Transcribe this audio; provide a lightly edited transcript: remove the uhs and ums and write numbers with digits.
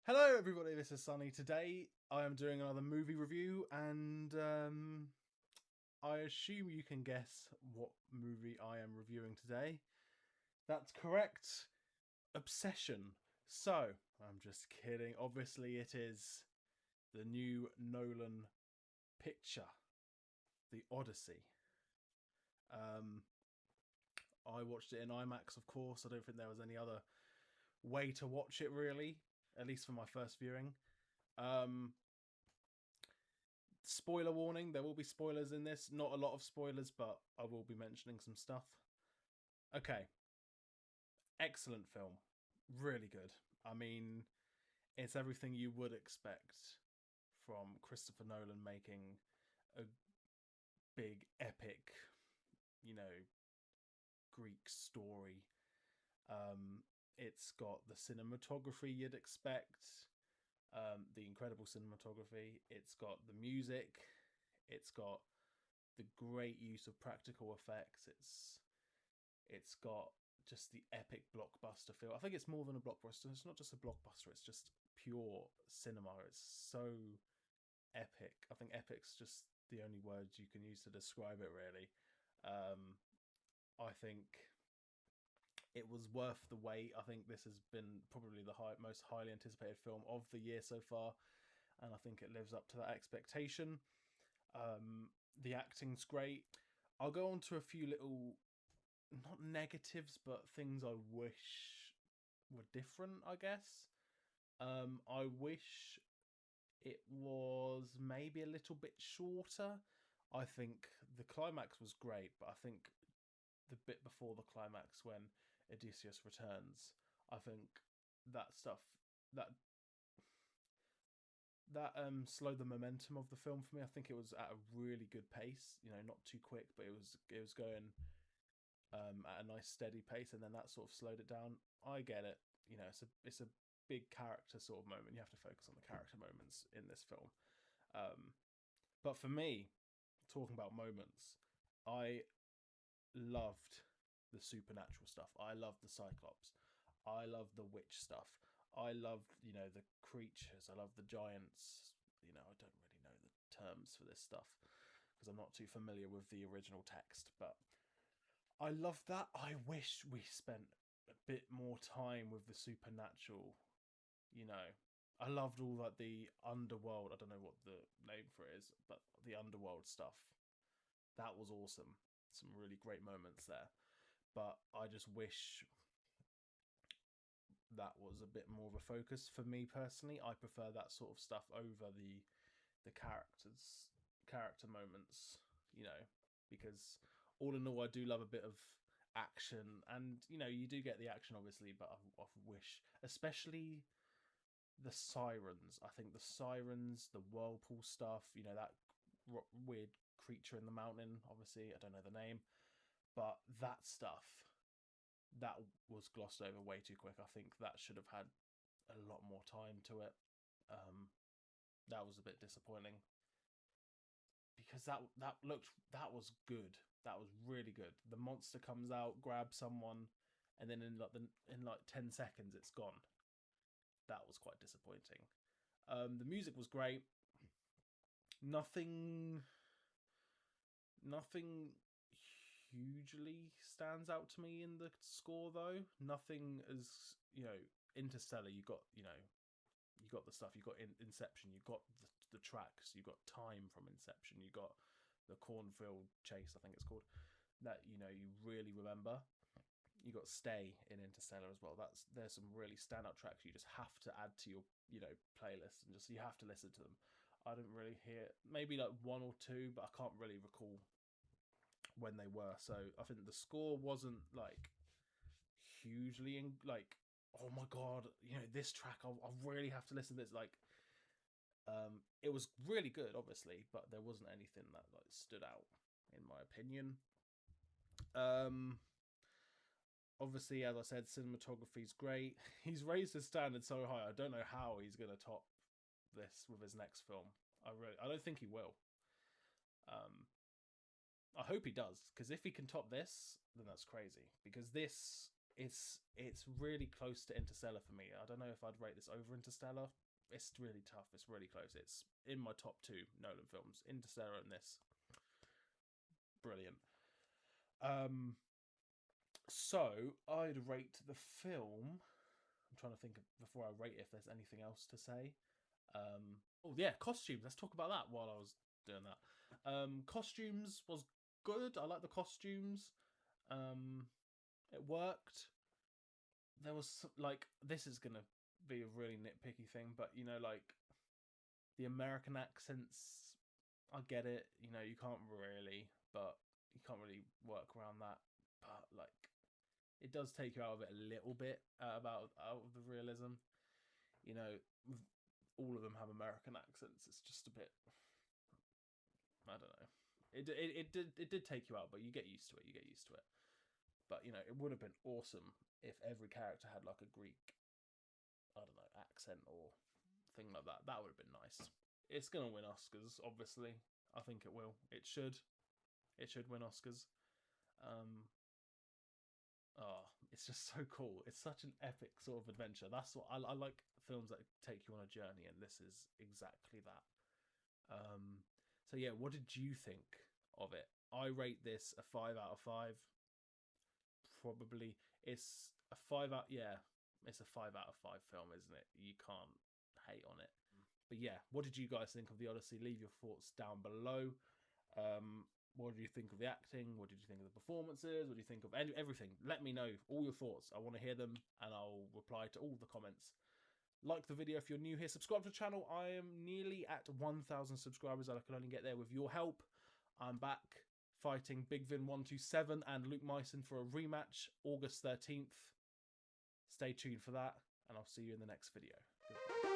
Hello everybody, this is Sunny. Today I am doing another movie review and I assume you can guess what movie I am reviewing today. That's correct, Obsession. So, I'm just kidding. Obviously it is the new Nolan picture, the Odyssey. Um, I watched it in IMAX, of course. I don't think there was any other way to watch it really, at least for my first viewing. Um, Spoiler warning, there will be spoilers in this. Not a lot of spoilers, but I will be mentioning some stuff. Okay, excellent film. Really good. I mean, it's everything you would expect from Christopher Nolan making a big, epic, you know, Greek story. It's got the cinematography you'd expect, the incredible cinematography. It's got the music. It's got the great use of practical effects. It's got just the epic blockbuster feel. I think it's more than a blockbuster. It's not just a blockbuster. It's just pure cinema. It's so epic. I think epic's just the only word you can use to describe it. Really, um, I think it was worth the wait. I think this has been probably the most highly anticipated film of the year so far, and I think it lives up to that expectation. The acting's great. I'll go on to a few little, not negatives, but things I wish were different, I guess. I wish it was maybe a little bit shorter. I think the climax was great, but I think the bit before the climax when Odysseus returns, I think that stuff that slowed the momentum of the film for me. I think it was at a really good pace, not too quick, but it was going at a nice steady pace, and then that sort of slowed it down. I get it. It's a big character sort of moment. You have to focus on the character moments in this film. Um, but for me, talking about moments, I loved the supernatural stuff. I loved the Cyclops. I loved the witch stuff. I loved, the creatures. I loved the giants. I don't really know the terms for this stuff because I'm not too familiar with the original text, but I love that. I wish we spent a bit more time with the supernatural. You know, I loved all like the underworld. I don't know what the name for it is, but the underworld stuff. That was awesome. Some really great moments there. But I just wish that was a bit more of a focus for me personally. I prefer that sort of stuff over the character moments, because all in all, I do love a bit of action, and you do get the action obviously, but I wish, especially the sirens. I think the sirens, the whirlpool stuff, that weird creature in the mountain. Obviously, I don't know the name, but that stuff that was glossed over way too quick. I think that should have had a lot more time to it. Um, that was a bit disappointing because that was good. That was really good. The monster comes out, grabs someone, and then in like 10 seconds it's gone. That was quite disappointing. The music was great. Nothing, nothing hugely stands out to me in the score though. Nothing as Interstellar. You got the stuff. You got Inception. You got the tracks. You got Time from Inception. You got the cornfield chase. I think it's called that. You really remember. You got Stay in Interstellar as well. There's some really standout tracks you just have to add to your playlist, and just you have to listen to them. I didn't really hear, maybe like one or two, but I can't really recall when they were. So I think the score wasn't like hugely like, oh my god, this track I really have to listen to this. Like, it was really good, obviously, but there wasn't anything that like stood out in my opinion. Um, Obviously, as I said, cinematography's great. He's raised his standard so high. I don't know how he's gonna top this with his next film. I don't think he will. Um, I hope he does, because if he can top this, then that's crazy. Because this it's really close to Interstellar for me. I don't know if I'd rate this over Interstellar. It's really tough. It's really close. It's in my top 2 Nolan films. Interstellar and this. Brilliant. So I'd rate the film. I'm trying to think of, before I rate, if there's anything else to say. Oh yeah, costumes. Let's talk about that while I was doing that. Costumes was good. I like the costumes. It worked. There was like, this is gonna be a really nitpicky thing, but you know, like the American accents, I get it. You know, you can't really work around that. But like, it does take you out of it a little bit, out of the realism. You know, all of them have American accents. It's just a bit, I don't know. It did take you out, but you get used to it. But you know, it would have been awesome if every character had like a Greek, I don't know, accent or thing like that. That would have been nice. It's gonna win Oscars, obviously. I think it will. It should win Oscars. It's just so cool. It's such an epic sort of adventure. That's what I like, films that take you on a journey, and this is exactly that. So yeah, what did you think of it? I rate this a 5 out of 5. Probably it's a 5 out. Yeah, it's a 5 out of 5 film, isn't it? You can't hate on it. But yeah, what did you guys think of the Odyssey? Leave your thoughts down below. What did you think of the acting? What did you think of the performances? What do you think of everything? Let me know all your thoughts. I want to hear them, and I'll reply to all the comments. Like the video if you're new here. Subscribe to the channel. I am nearly at 1,000 subscribers, and I can only get there with your help. I'm back fighting Big Vin 127 and Luke Myson for a rematch August 13th. Stay tuned for that, and I'll see you in the next video. Goodbye.